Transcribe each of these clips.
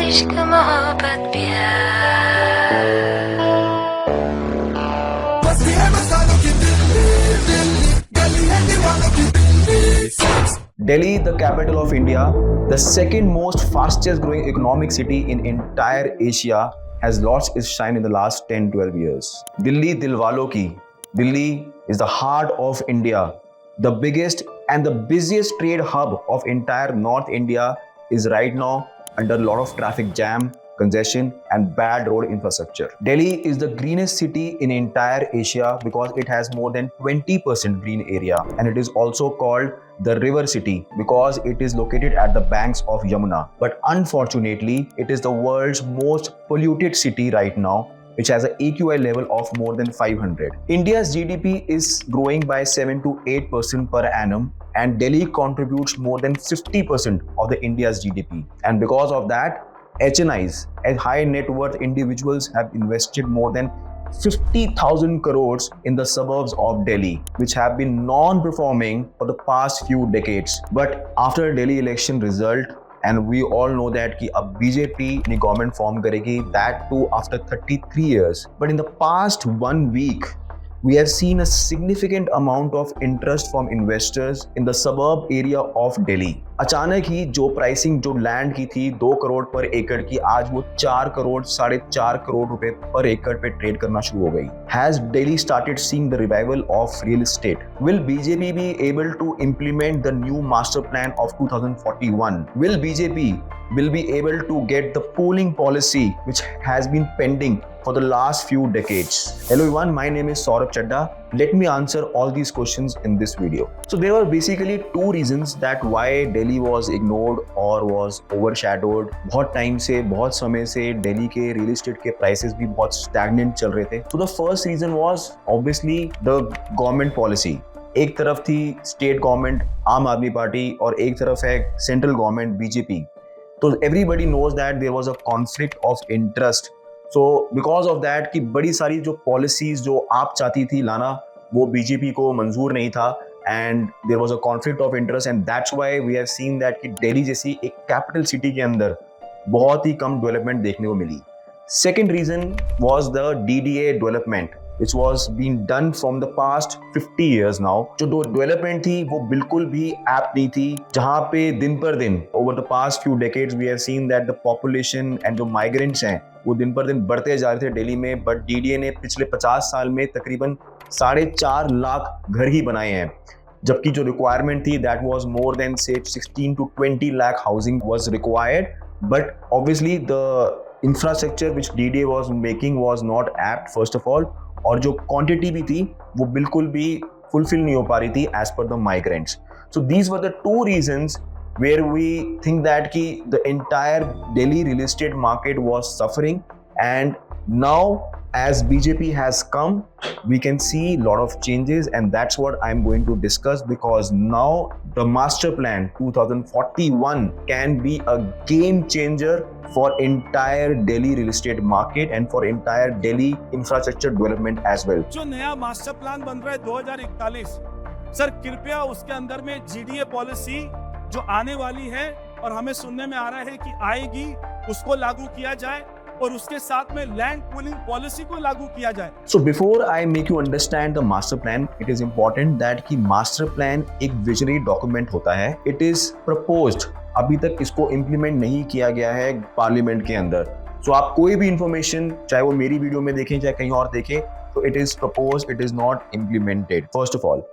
इश्क मोहब्बत प्यार। Delhi, the capital of India, the second most fastest growing economic city in entire Asia, has lost its shine in the last 10-12 years. Delhi Dilwalo ki. Delhi is the heart of India. The biggest and the busiest trade hub of entire North India is right now under a lot of traffic jam, congestion and bad road infrastructure. Delhi is the greenest city in entire Asia because it has more than 20% green area, and it is also called the river city because it is located at the banks of Yamuna. But unfortunately, it is the world's most polluted city right now, which has an AQI level of more than 500. India's GDP is growing by 7 to 8% per annum, and Delhi contributes more than 50% of the India's GDP. And because of that, HNIs and high net worth individuals have invested more than 50,000 crores in the suburbs of Delhi, which have been non-performing for the past few decades. But after Delhi election result, and we all know that कि अब BJP अपनी government form करेगी, that too after 33 years. But in the past 1 week, we have seen a significant amount of interest from investors in the suburb area of Delhi. अचानक ही जो pricing जो land की थी 2 करोड़ पर एकड़ की, आज वो 4 करोड़ 4.5 करोड़ रुपए पर एकड़ पे ट्रेड करना शुरू हो गई. Has Delhi started seeing the revival of real estate? Will BJP be able to implement the new master plan of 2041? Will BJP be able to get the pooling policy which has been pending for the last few decades? Hello everyone, my name is Saurabh Chadda. Let me answer all these questions in this video. So there were basically two reasons that why Delhi was ignored or was overshadowed. बहुत time से, बहुत समय से Delhi के real estate के prices भी बहुत stagnant चल रहे थे. So the first reason was obviously the government policy. एक तरफ थी स्टेट गवर्नमेंट आम आदमी पार्टी और एक तरफ है सेंट्रल गवर्नमेंट बीजेपी. तो everybody knows that there was a conflict of interest. So because of that कि बड़ी सारी जो policies जो आप चाहती थी लाना वो बीजेपी को मंजूर नहीं था, and there was a conflict of interest, and that's why we have seen that कि दिल्ली जैसी एक कैपिटल सिटी के अंदर बहुत ही कम डेवलपमेंट देखने को मिली. Second reason was the DDA development, which was being done from the past 50 years now. जो development थी वो बिल्कुल भी ऐप नहीं थी, जहाँ पे दिन पर दिन over the past few decades we have seen that the population and जो migrants हैं वो दिन पर दिन बढ़ते जा रहे थे दिल्ली में. बट DDA ने पिछले 50 साल में तकरीबन 4.5 लाख घर ही बनाए हैं, जबकि जो रिक्वायरमेंट थी that was more than say 16 to 20 lakh housing was required. But obviously the infrastructure which DDA was making was not apt first of all, और जो क्वांटिटी भी थी वो बिल्कुल भी फुलफिल नहीं हो पा रही थी as per the migrants. So these were the two reasons where we think that ki the entire Delhi real estate market was suffering, and now as BJP has come, we can see a lot of changes, and that's what I'm going to discuss, because now the master plan 2041 can be a game changer for entire Delhi real estate market and for entire Delhi infrastructure development as well. जो नया master plan बन रहा है 2041, sir कृपया उसके अंदर में GDA policy जो आने वाली है और हमें सुनने में आ रहा है कि आएगी, उसको लागू किया जाए और उसके साथ में लैंड पूलिंग पॉलिसी को लागू किया जाए. So before I make you understand the master plan, it is important that कि master plan एक visionary document होता है. It is proposed. अभी तक इसको implement नहीं किया गया है पार्लियामेंट के अंदर. So आप कोई भी information चाहे वो मेरी वीडियो में देखें चाहे कहीं और देखें, तो it is proposed, it is not implemented first of all.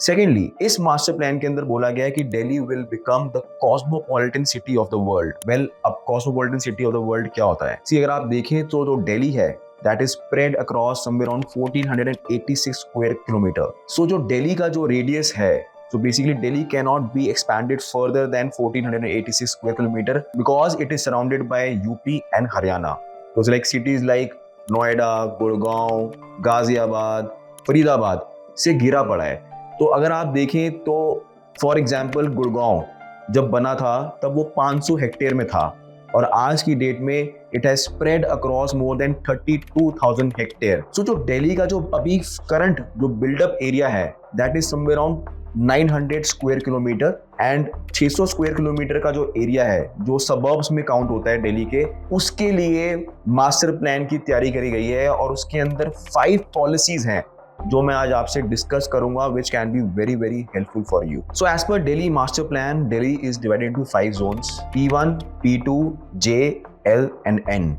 Secondly, इस मास्टर प्लान के अंदर बोला गया है कि Delhi will become the cosmopolitan city of the world. Well, अब cosmopolitan city of the world क्या होता है? अगर आप देखें तो जो दिल्ली है that is spread across somewhere around 1486 square kilometer. So जो दिल्ली का जो रेडियस है, so basically Delhi cannot be expanded further than 1486 square kilometer because it is surrounded by UP and Haryana. Those like cities like Noida, Gurgaon, Ghaziabad, Faridabad से घिरा पड़ा है. तो अगर आप देखें तो फॉर एग्जाम्पल गुड़गांव जब बना था तब वो 500 हेक्टेयर में था, और आज की डेट में it has spread across more than 32,000 hectare. So जो दिल्ली का जो अभी करंट जो बिल्डअप एरिया है that is somewhere around 900 square kilometre and 600 square kilometre का जो एरिया है जो सबर्ब्स में काउंट होता है दिल्ली के, उसके लिए मास्टर प्लान की तैयारी करी गई है और उसके अंदर 5 पॉलिसीज हैं जो मैं आज आपसे डिस्कस करूंगा which can be very very helpful for you. So as per Delhi master plan, Delhi is divided into 5 zones P1, P2, J, L and N।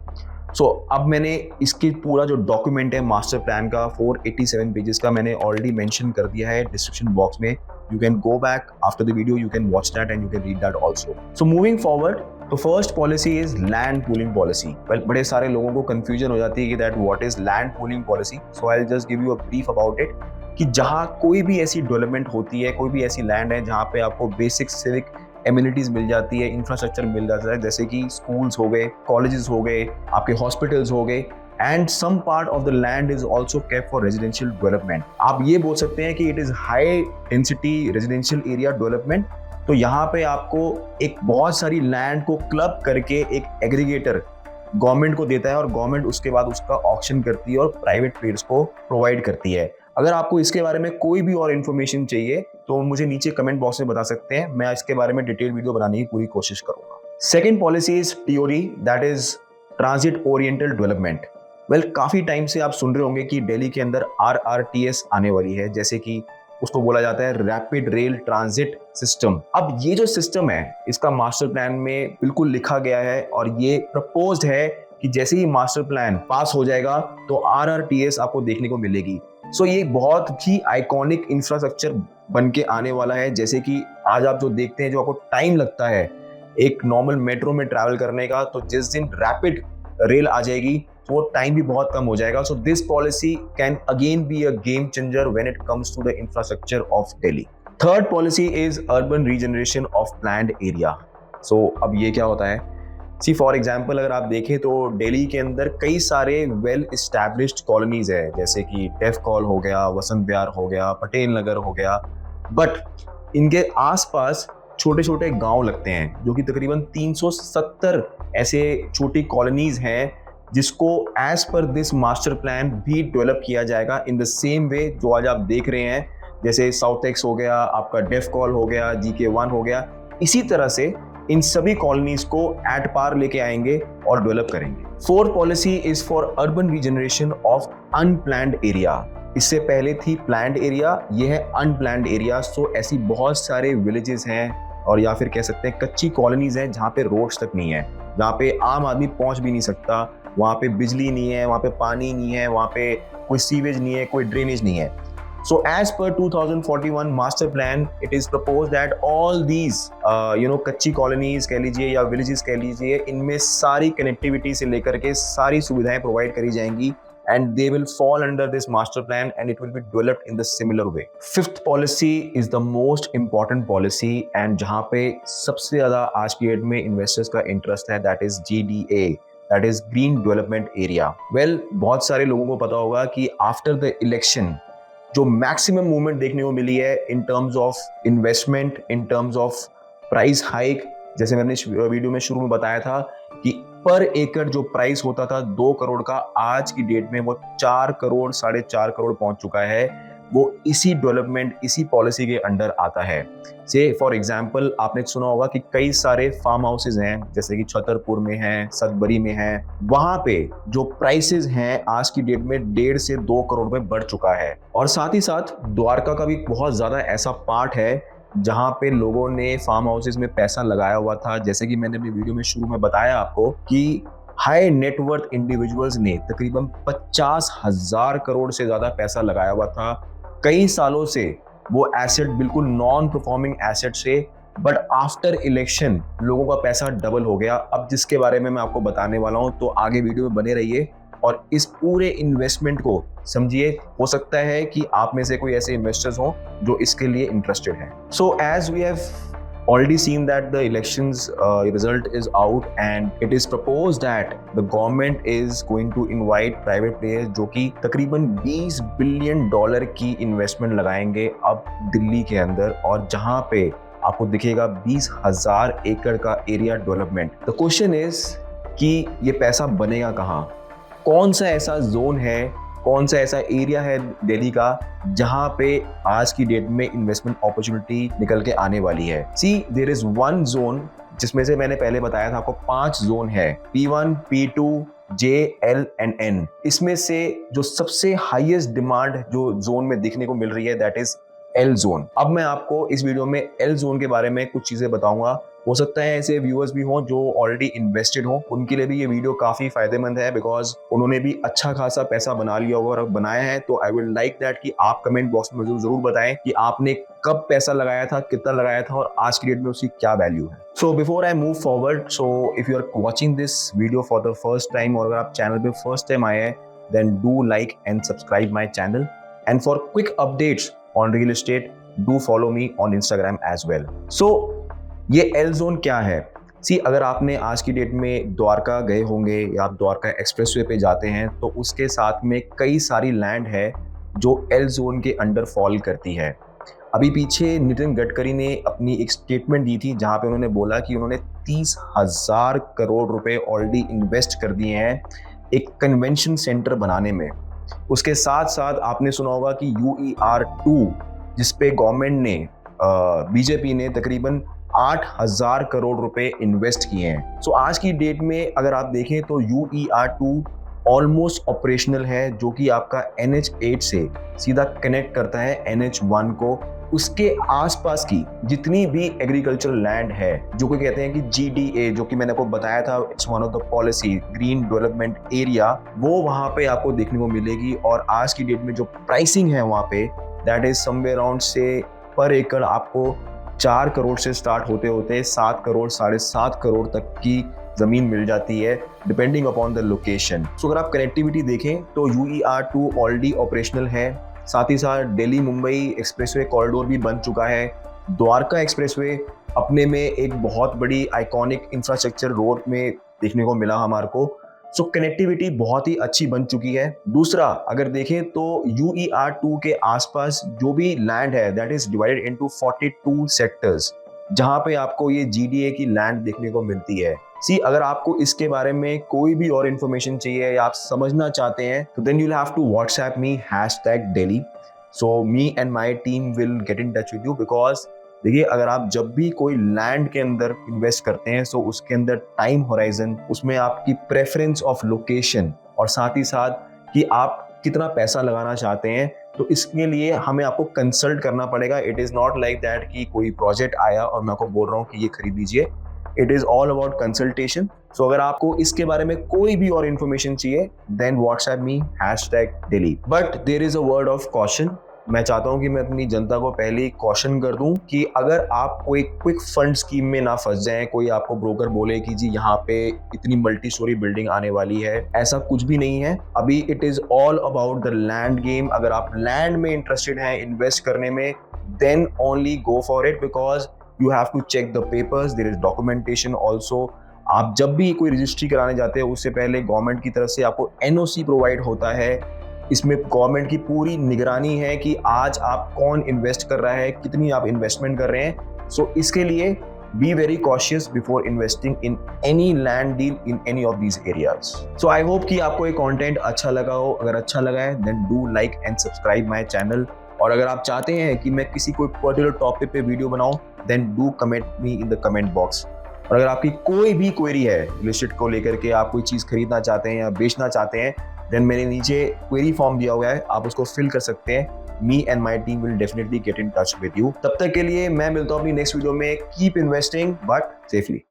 So अब मैंने इसकी पूरा जो डॉक्यूमेंट है मास्टर प्लान का 487 पेजेस का मैंने ऑलरेडी मेंशन कर दिया है डिस्क्रिप्शन बॉक्स में। You can go back after the video, you can watch that and you can read that also. So moving forward, तो first policy is land pooling policy. Well, बड़े सारे लोगों को confusion हो जाती है कि that what is land pooling policy. So I will just give you a brief about it कि जहाँ कोई भी ऐसी डेवलपमेंट होती है, कोई भी ऐसी लैंड है जहाँ पे आपको बेसिक सिविक एम्यूनिटीज मिल जाती है, इंफ्रास्ट्रक्चर मिल जाता है, जैसे कि स्कूल्स हो गए, कॉलेजेस हो गए, आपके हॉस्पिटल्स हो गए, and some part of the land is also kept for residential development. आप ये बोल सकते हैं कि it is high density residential area development. तो यहाँ पे आपको एक बहुत सारी लैंड को क्लब करके एक एग्रीगेटर गवर्नमेंट को देता है और गवर्नमेंट उसके बाद उसका ऑक्शन करती है और प्राइवेट प्लेयर्स को प्रोवाइड करती है। अगर आपको इसके बारे में कोई भी और इन्फॉर्मेशन चाहिए तो मुझे नीचे कमेंट बॉक्स में बता सकते हैं, मैं इसके बारे में डिटेल वीडियो बनाने की पूरी कोशिश करूंगा। Second policy is TOD, that is transit oriental development. Well, काफी टाइम से आप सुन रहे होंगे कि दिल्ली के अंदर RRTS आने वाली है, जैसे कि उसको बोला जाता है रैपिड रेल ट्रांजिट सिस्टम। अब ये जो सिस्टम है इसका मास्टर प्लान में बिल्कुल लिखा गया है और ये प्रपोज्ड है कि जैसे ही मास्टर प्लान पास हो जाएगा तो RRTS आपको देखने को मिलेगी। सो ये बहुत ही आइकॉनिक इंफ्रास्ट्रक्चर बन के आने वाला है। जैसे कि आज आप जो देखते हैं, जो आपको टाइम लगता है एक नॉर्मल मेट्रो में ट्रैवल करने का, तो जिस दिन रैपिड रेल आ जाएगी तो वो टाइम भी बहुत कम हो जाएगा। So this policy can again be a game changer when it comes to the infrastructure of Delhi. Third policy is urban regeneration of planned area. So अब ये क्या होता है? सी फॉर एग्जाम्पल अगर आप देखें तो दिल्ली के अंदर कई सारे वेल इस्टेब्लिश्ड कॉलोनीज है, जैसे कि टेफ कॉल हो गया, वसंत विहार हो गया, पटेल नगर हो गया, बट इनके आसपास छोटे छोटे गांव लगते हैं जो कि तकरीबन 370 ऐसे छोटी कॉलोनीज हैं जिसको as per this master plan भी डेवलप किया जाएगा इन द सेम वे जो आज आप देख रहे हैं, जैसे साउथ एक्स हो गया, आपका डेफ कॉल हो गया, GK1 हो गया। इसी तरह से इन सभी कॉलोनीज को एट पार लेके आएंगे और डेवलप करेंगे। Fourth policy is for urban regeneration of unplanned area. इससे पहले थी प्लैन्ड एरिया, ये है अनप्लैन्ड एरिया। सो ऐसी बहुत सारे विलेजेस हैं और या फिर कह सकते हैं कच्ची कॉलोनीज हैं जहाँ पे रोड्स तक नहीं है, जहाँ पे आम आदमी पहुंच भी नहीं सकता, वहाँ पे बिजली नहीं है, वहाँ पे पानी नहीं है, वहाँ पे कोई सीवेज नहीं है, कोई ड्रेनेज नहीं है। So as per 2041 master plan, it is proposed that all these कच्ची कॉलोनीज कह लीजिए या विलेजेस कह लीजिए, इनमें सारी कनेक्टिविटी से लेकर के सारी सुविधाएं प्रोवाइड करी जाएंगी and they will fall under this master plan and it will be developed in the similar way. Fifth policy is the most important policy and जहाँ पे सबसे ज़्यादा आज की डेट में इन्वेस्टर्स का इंटरेस्ट है, that is GDA, that is Green Development Area. Well, बहुत सारे लोगों को पता होगा कि after the election जो मैक्सिमम मूवमेंट देखने को मिली है in terms of investment, in terms of price hike, जैसे मैंने वीडियो में शुरू में बताया था कि पर एकड़ जो प्राइस होता था 2 करोड़ का, आज की डेट में वो 4 करोड़ 4.5 करोड़ पहुंच चुका है। वो इसी डेवलपमेंट, इसी पॉलिसी के अंडर आता है। से फॉर एग्जांपल आपने सुना होगा कि कई सारे फार्म हाउसेज हैं, जैसे कि छतरपुर में हैं, सतबरी में हैं, वहां पे जो प्राइसेस हैं आज की डेट में 1.5 से 2 करोड़ में बढ़ चुका है। और साथ ही साथ द्वारका का भी बहुत ज्यादा ऐसा पार्ट है जहां पे लोगों ने फार्म हाउसेज में पैसा लगाया हुआ था। जैसे कि मैंने अपनी वीडियो में शुरू में बताया आपको कि हाई नेटवर्थ इंडिविजुअल्स ने तकरीबन 50,000 करोड़ से ज्यादा पैसा लगाया हुआ था। कई सालों से वो एसेट बिल्कुल नॉन परफॉर्मिंग एसेट से, बट आफ्टर इलेक्शन लोगों का पैसा डबल हो गया। अब जिसके बारे में मैं आपको बताने वाला हूं, तो आगे वीडियो में बने रहिए और इस पूरे इन्वेस्टमेंट को समझिए। हो सकता है कि आप में से कोई ऐसे इन्वेस्टर्स हों जो इसके लिए इंटरेस्टेड हैं। So as we have already seen that the elections result is out and it is proposed that the government is going to invite private players जो कि तकरीबन $20 बिलियन की इन्वेस्टमेंट लगाएंगे अब दिल्ली के अंदर, और जहां पे आपको दिखेगा 20,000 एकड़ का area development. The question is कि ये पैसा बनेगा कहाँ, कौन सा ऐसा जोन है, कौन सा ऐसा एरिया है दिल्ली का जहां पे आज की डेट में इन्वेस्टमेंट अपॉर्चुनिटी निकल के आने वाली है। सी देयर इज वन जोन जिसमें से मैंने पहले बताया था आपको 5 जोन है, P1, P2, J, L and N। इसमें से जो सबसे हाईएस्ट डिमांड जो जोन में दिखने को मिल रही है दैट इज L जोन। अब मैं आपको इस वीडियो में L जोन के बारे में कुछ चीजें बताऊंगा। हो सकता है ऐसे व्यूअर्स भी हों जो ऑलरेडी इन्वेस्टेड हों, उनके लिए भी ये वीडियो काफी फायदेमंद है बिकॉज उन्होंने भी अच्छा खासा पैसा बना लिया होगा और बनाया है। तो आई विल लाइक दैट कि आप कमेंट बॉक्स में मुझे जरूर बताएं कि आपने कब पैसा लगाया था, कितना लगाया था और आज की डेट में उसकी क्या वैल्यू है। So before I move forward, so if you are watching this video for the first time और अगर आप चैनल पे फर्स्ट टाइम आए हैं then do like and subscribe my channel and for quick updates on real estate do follow me on Instagram as well. So ये L zone क्या है? सी अगर आपने आज की डेट में द्वारका गए होंगे या आप द्वारका एक्सप्रेसवे पे जाते हैं तो उसके साथ में कई सारी लैंड है जो L जोन के अंडर फॉल करती है। अभी पीछे नितिन गडकरी ने अपनी एक स्टेटमेंट दी थी जहां पे उन्होंने बोला कि उन्होंने 30,000 करोड़ रुपए ऑलरेडी इन्वेस्ट कर दिए हैं एक कन्वेंशन सेंटर बनाने में। उसके साथ साथ आपने सुना होगा कि UER2 जिसपे गवर्नमेंट ने बीजेपी ने तकरीबन 8,000 करोड़ रुपए इन्वेस्ट किए हैं। सो आज की डेट में अगर आप देखें तो UER2 ऑलमोस्ट ऑपरेशनल है जो कि आपका NH8 से सीधा कनेक्ट करता है NH1 को। उसके आसपास की जितनी भी एग्रीकल्चरल लैंड है जो कि कहते हैं कि GDA, जो कि मैंने आपको बताया था it's one of the policy green development area, वो वहाँ पे आपको देखने को मिलेगी। और आज की डेट में जो प्राइसिंग है वहाँ पे दैट इज समवेयर अराउंड से पर एकड़ आपको 4 करोड़ से स्टार्ट होते होते 7 करोड़ 7.5 करोड़ तक की जमीन मिल जाती है डिपेंडिंग अपॉन द लोकेशन। सो अगर आप कनेक्टिविटी देखें तो UER2 ऑलरेडी ऑपरेशनल है, साथ ही साथ दिल्ली मुंबई एक्सप्रेसवे कॉरिडोर भी बन चुका है। द्वारका एक्सप्रेसवे अपने में एक बहुत बड़ी आइकॉनिक इंफ्रास्ट्रक्चर रोड में देखने को मिला हमारे को। सो कनेक्टिविटी बहुत ही अच्छी बन चुकी है। दूसरा अगर देखें तो UER2 के आसपास जो भी लैंड है that is divided into 42 sectors जहां पे आपको ये GDA की लैंड देखने को मिलती है। सी अगर आपको इसके बारे में कोई भी और इन्फॉर्मेशन चाहिए या आप समझना चाहते हैं तो then you will have to WhatsApp me #Delhi। So me and my team will get in touch with you because देखिए अगर आप जब भी कोई लैंड के अंदर इन्वेस्ट करते हैं तो उसके अंदर टाइम होराइजन, उसमें आपकी प्रेफरेंस ऑफ लोकेशन और साथ ही साथ कि आप कितना पैसा लगाना चाहते हैं, तो इसके लिए हमें आपको कंसल्ट करना पड़ेगा। It is not like that कि कोई प्रोजेक्ट आया और मैं आपको बोल रहा हूँ कि ये खरीद लीजिए। It is all about consultation. So अगर आपको इसके बारे में कोई भी और इन्फॉर्मेशन चाहिए then WhatsApp me #Delhi। But there is a word of caution. मैं चाहता हूं कि मैं अपनी जनता को पहले ही कॉशन कर दूं कि अगर आप कोई क्विक फंड स्कीम में ना फंस जाएं, कोई आपको ब्रोकर बोले कि जी यहाँ पे इतनी मल्टी स्टोरी बिल्डिंग आने वाली है, ऐसा कुछ भी नहीं है। अभी it is all about the land game. अगर आप लैंड में इंटरेस्टेड हैं इन्वेस्ट करने में then only go for it because you have to check the papers, there is documentation also. आप जब भी कोई रजिस्ट्री कराने जाते हैं उससे पहले गवर्नमेंट की तरफ से आपको NOC प्रोवाइड होता है। इसमें गवर्नमेंट की पूरी निगरानी है कि आज आप कौन इन्वेस्ट कर रहा है, कितनी आप इन्वेस्टमेंट कर रहे हैं। सो इसके लिए be very cautious before investing in any land deal in any of these areas. So I hope कि आपको ये कंटेंट अच्छा लगा हो। अगर अच्छा लगा है then do like and subscribe my channel. और अगर आप चाहते हैं कि मैं किसी कोई पर्टिकुलर टॉपिक पे वीडियो बनाऊं then do comment me in the comment box. और अगर आपकी कोई भी क्वेरी है रियल एस्टेट को लेकर के, आप कोई चीज़ खरीदना चाहते हैं या बेचना चाहते हैं देन मेरे नीचे क्वेरी फॉर्म दिया हुआ है, आप उसको फिल कर सकते हैं। मी and my team will definitely get in touch with you. तब तक के लिए मैं मिलता हूँ अपनी नेक्स्ट वीडियो में। Keep investing but safely.